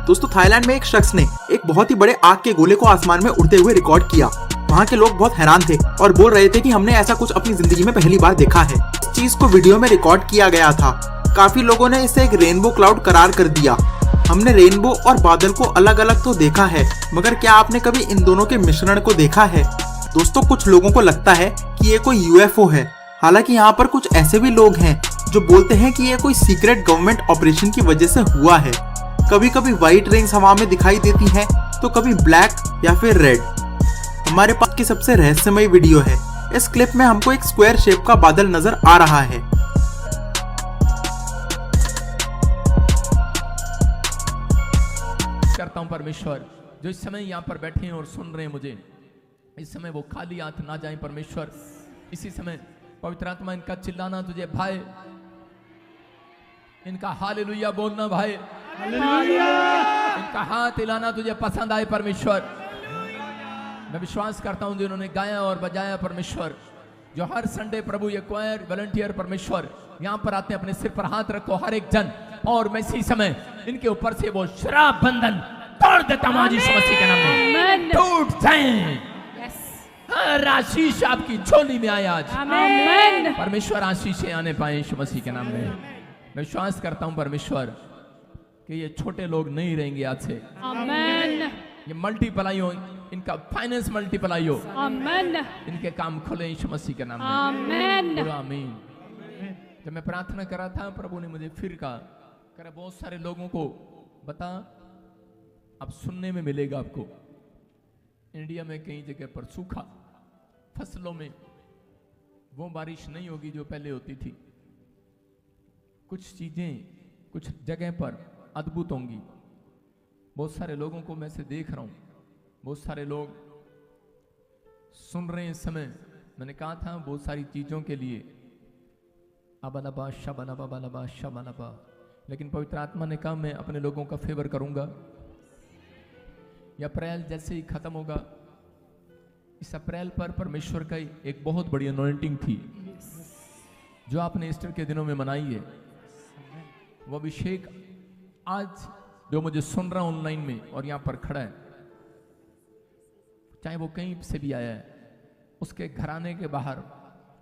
दोस्तों थाईलैंड में एक शख्स ने एक बहुत ही बड़े आग के गोले को आसमान में उड़ते हुए रिकॉर्ड किया। वहाँ के लोग बहुत हैरान थे और बोल रहे थे कि हमने ऐसा कुछ अपनी जिंदगी में पहली बार देखा है। इस चीज को वीडियो में रिकॉर्ड किया गया था। काफी लोगों ने इसे एक रेनबो क्लाउड करार कर दिया। हमने रेनबो और बादल को अलग अलग तो देखा है, मगर क्या आपने कभी इन दोनों के मिश्रण को देखा है? दोस्तों कुछ लोगों को लगता है कि ये कोई यूएफओ है। हालांकि यहाँ पर कुछ ऐसे भी लोग हैं जो बोलते हैं कि ये कोई सीक्रेट गवर्नमेंट ऑपरेशन की वजह से हुआ है। कभी कभी व्हाइट रिंग्स हवा में दिखाई देती हैं, तो कभी ब्लैक या फिर रेड। हमारे पास की सबसे रहस्यमय वीडियो है। इस क्लिप में हमको एक स्क्वायर शेप का बादल नजर आ रहा है। करता हूं परमेश्वर जो इस समय यहाँ पर बैठे हैं और सुन रहे हैं मुझे, इस समय वो खाली हाथ ना जाएं परमेश्वर। इसी समय पवित्र आत्मा इनका चिल्लाना तुझे भाई, इनका हालेलुया बोलना भाई, इनका हाथ हिलाना तुझे पसंद आए परमेश्वर। मैं विश्वास करता हूं जिन्होंने गाया और बजाया परमेश्वर, जो हर संडे प्रभु ये क्वायर वॉलंटियर परमेश्वर यहाँ पर आते हैं, अपने सिर पर हाथ रखो हर एक जन, और मैं इसी समय इनके ऊपर से वो शराब बंधन तोड़ देता हूं आज यीशु मसीह के नाम में। टूट जाए हर आशीष आपकी झोली में आए आज। परमेश्वर आशीषें आने पाए यीशु मसीह के नाम में। मैं विश्वास करता हूं परमेश्वर कि ये छोटे लोग नहीं रहेंगे आज से। ये मल्टीप्लाई हो, इनका फाइनेंस मल्टीप्लाई हो, इनके काम खुले यीशु मसीह के नाम में। आमीन। जब मैं प्रार्थना कर रहा था, प्रभु ने मुझे फिर कहा बहुत सारे लोगों को बता, अब सुनने में मिलेगा आपको, इंडिया में कई जगह पर सूखा, फसलों में वो बारिश नहीं होगी जो पहले होती थी। कुछ चीजें कुछ जगह पर अद्भुत होंगी। बहुत सारे लोगों को मैं से देख रहा हूं, बहुत सारे लोग सुन रहे हैं इस समय। मैंने कहा था बहुत सारी चीजों के लिए अबलबा शबलबा बलबा शबलबा, लेकिन पवित्र आत्मा ने कहा मैं अपने लोगों का फेवर करूंगा। यह अप्रैल जैसे ही खत्म होगा, इस अप्रैल पर परमेश्वर का एक बहुत बड़ी अनॉइंटिंग थी जो आपने ईस्टर के दिनों में मनाई है। वो अभिषेक आज जो मुझे सुन रहा ऑनलाइन में और यहां पर खड़ा है, चाहे वो कहीं से भी आया है, उसके घराने के बाहर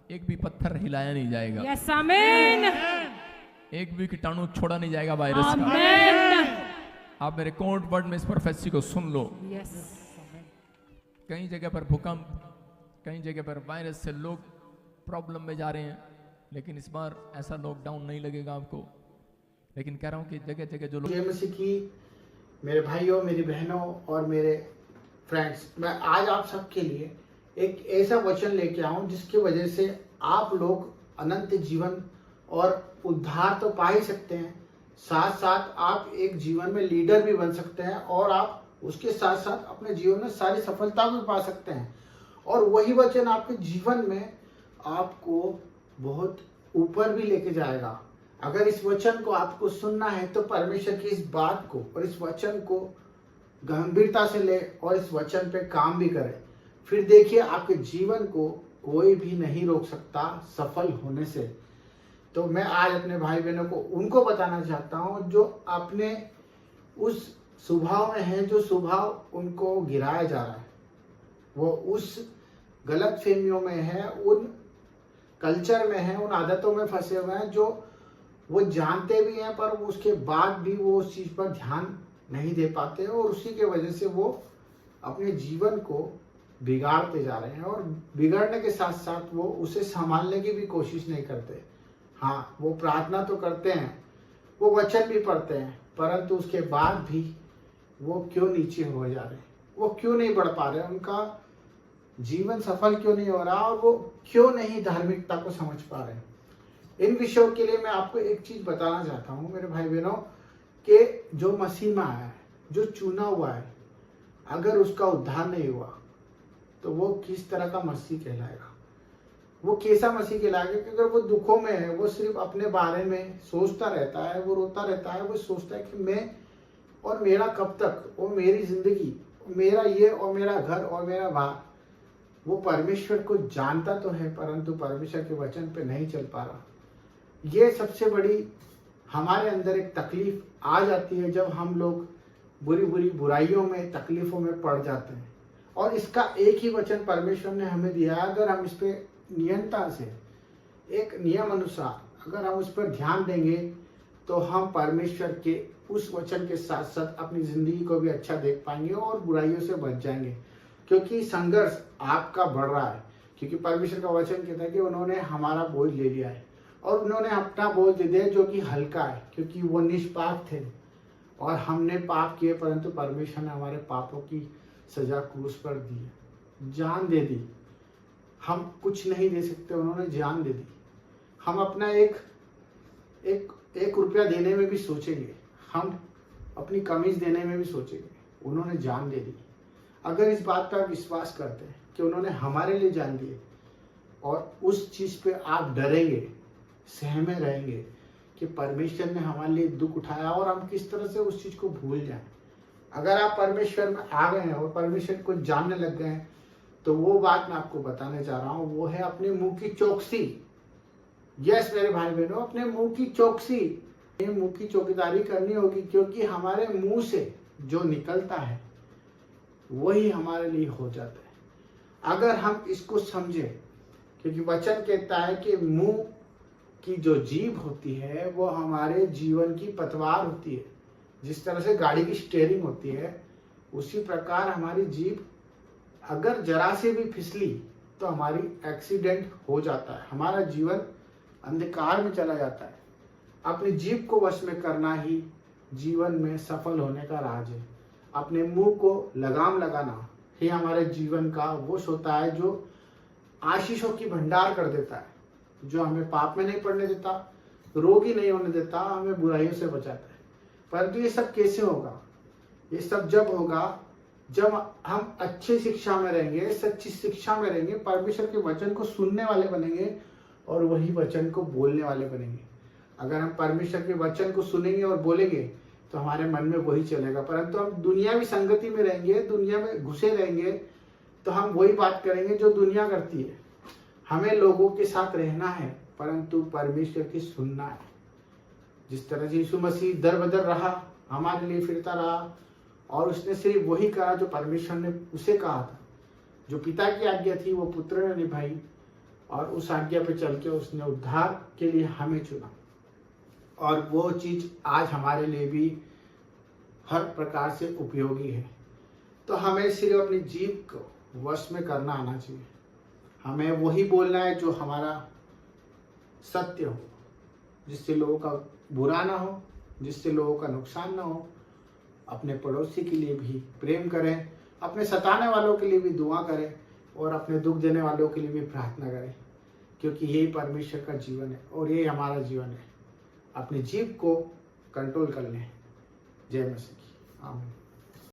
एक भी पत्थर हिलाया नहीं जाएगा। यस आमीन। एक भी कीटाणु छोड़ा नहीं जाएगा वायरस का। आप मेरे कोर्ट वर्ड में इस प्रोफेसी को सुन लो। यस। कई जगह पर भूकंप, कई जगह पर वायरस से लोग प्रॉब्लम में जा रहे हैं, लेकिन इस बार ऐसा लॉकडाउन नहीं लगेगा आपको। लेकिन कह रहा हूं कि जगह जगह जो लोग मसीह की मेरे भाइयों, मेरी बहनों और मेरे फ्रेंड्स, मैं आज आप सबके लिए एक ऐसा वचन लेके आऊं जिसकी वजह से आप लोग अनंत जीवन और उद्धार तो पा ही सकते हैं, साथ साथ आप एक जीवन में लीडर भी बन सकते हैं और आप उसके साथ साथ अपने जीवन में सारी सफलता भी पा सकते हैं। और वही वचन आपके जीवन में आपको बहुत ऊपर भी लेके जाएगा। अगर इस वचन को आपको सुनना है तो परमेश्वर की इस बात को और इस वचन को गंभीरता से ले और इस वचन पे काम भी करें। फिर देखिए आपके जीवन को कोई भी नहीं रोक सकता सफल होने से। तो मैं आज अपने भाई बहनों को उनको बताना चाहता हूं जो अपने उस स्वभाव में है, जो स्वभाव उनको गिराया जा रहा है, वो उस गलत फहमियों में है, उन कल्चर में है, उन आदतों में फंसे हुए हैं जो वो जानते भी हैं पर उसके बाद भी वो उस चीज पर ध्यान नहीं दे पाते हैं और उसी के वजह से वो अपने जीवन को बिगाड़ते जा रहे हैं और बिगड़ने के साथ साथ वो उसे संभालने की भी कोशिश नहीं करते। हाँ, वो प्रार्थना तो करते हैं, वो वचन भी पढ़ते हैं, परंतु उसके बाद भी वो क्यों नीचे हो जा रहे हैं, वो क्यों नहीं बढ़ पा रहे, उनका जीवन सफल क्यों नहीं हो रहा और वो क्यों नहीं धार्मिकता को समझ पा रहे हैं। इन विषयों के लिए मैं आपको एक चीज बताना चाहता हूँ मेरे भाई बहनों, कि जो मसीह में आया है, जो चुना हुआ है, अगर उसका उद्धार नहीं हुआ तो वो किस तरह का मसीह कहलाएगा, वो कैसा मसीह कहलाएगा। कि अगर वो दुखों में है, वो सिर्फ अपने बारे में सोचता रहता है, वो रोता रहता है, वो सोचता है कि मैं और मेरा कब तक, और मेरी जिंदगी, मेरा ये और मेरा घर और मेरा बाहर, वो परमेश्वर को जानता तो है परंतु परमेश्वर के वचन पे नहीं चल पा रहा। ये सबसे बड़ी हमारे अंदर एक तकलीफ आ जाती है जब हम लोग बुरी बुरी बुराइयों में, तकलीफों में पड़ जाते हैं। और इसका एक ही वचन परमेश्वर ने हमें दिया, अगर हम इस पे नियंत्रणता से, एक नियम अनुसार अगर हम उस पर ध्यान देंगे तो हम परमेश्वर के उस वचन के साथ साथ अपनी जिंदगी को भी अच्छा देख पाएंगे और बुराइयों से बच जाएंगे। क्योंकि संघर्ष आपका बढ़ रहा है, क्योंकि परमेश्वर का वचन कहता है कि उन्होंने हमारा बोझ ले लिया है और उन्होंने अपना बोझ दे दिया जो कि हल्का है, क्योंकि वो निष्पाप थे और हमने पाप किए, परंतु परमेश्वर ने हमारे पापों की सजा क्रूस पर दी, जान दे दी। हम कुछ नहीं दे सकते, उन्होंने जान दे दी। हम अपना एक रुपया देने में भी सोचेंगे, हम अपनी कमीज देने में भी सोचेंगे, उन्होंने जान दे दी। अगर इस बात पर आप विश्वास करते हैं कि उन्होंने हमारे लिए जान दी और उस चीज पे आप डरेंगे, सहमे रहेंगे कि परमेश्वर ने हमारे लिए दुख उठाया और हम किस तरह से उस चीज को भूल जाएं। अगर आप परमेश्वर में आ गए हैं और परमेश्वर को जानने लग गए हैं, तो वो बात मैं आपको बताने जा रहा हूं, वो है अपने मुंह की चौकसी। यस मेरे भाई बहनों, अपने मुंह की चौकसी, मुंह की चौकीदारी करनी होगी, क्योंकि हमारे मुंह से जो निकलता है वही हमारे लिए हो जाता है। अगर हम इसको समझें, क्योंकि वचन कहता है कि मुंह की जो जीभ होती है वो हमारे जीवन की पतवार होती है। जिस तरह से गाड़ी की स्टीयरिंग होती है, उसी प्रकार हमारी जीभ अगर जरा से भी फिसली तो हमारी एक्सीडेंट हो जाता है, हमारा जीवन अंधकार में चला जाता है। अपनी जीभ को वश में करना ही जीवन में सफल होने का राज है। अपने मुंह को लगाम लगाना ही हमारे जीवन का वो होता है जो आशीषों की भंडार कर देता है, जो हमें पाप में नहीं पड़ने देता, रोगी नहीं होने देता, हमें बुराइयों से बचाता है। परंतु ये सब कैसे होगा? ये सब जब होगा जब हम अच्छी शिक्षा में रहेंगे, सच्ची शिक्षा में रहेंगे, परमेश्वर के वचन को सुनने वाले बनेंगे और वही वचन को बोलने वाले बनेंगे। अगर हम परमेश्वर के वचन को सुनेंगे और बोलेंगे तो हमारे मन में वही चलेगा। परंतु हम दुनियावी संगति में रहेंगे, दुनिया में घुसे रहेंगे, तो हम वही बात करेंगे जो दुनिया करती है। हमें लोगों के साथ रहना है, परंतु परमेश्वर की सुनना है। जिस तरह से यीशु मसीह दर बदर रहा, हमारे लिए फिरता रहा और उसने सिर्फ वही कहा जो परमेश्वर ने उसे कहा था। जो पिता की आज्ञा थी वो पुत्र ने निभाई और उस आज्ञा पे चल के उसने उद्धार के लिए हमें चुना। और वो चीज आज हमारे लिए भी हर प्रकार से उपयोगी है। तो हमें सिर्फ अपनी जीभ को वश में करना आना चाहिए। हमें वही बोलना है जो हमारा सत्य हो, जिससे लोगों का बुरा ना हो, जिससे लोगों का नुकसान ना हो। अपने पड़ोसी के लिए भी प्रेम करें, अपने सताने वालों के लिए भी दुआ करें और अपने दुख देने वालों के लिए भी प्रार्थना करें, क्योंकि यही परमेश्वर का जीवन है और यही हमारा जीवन है। अपनी जीभ को कंट्रोल कर लें। जय मसीह की आमीन।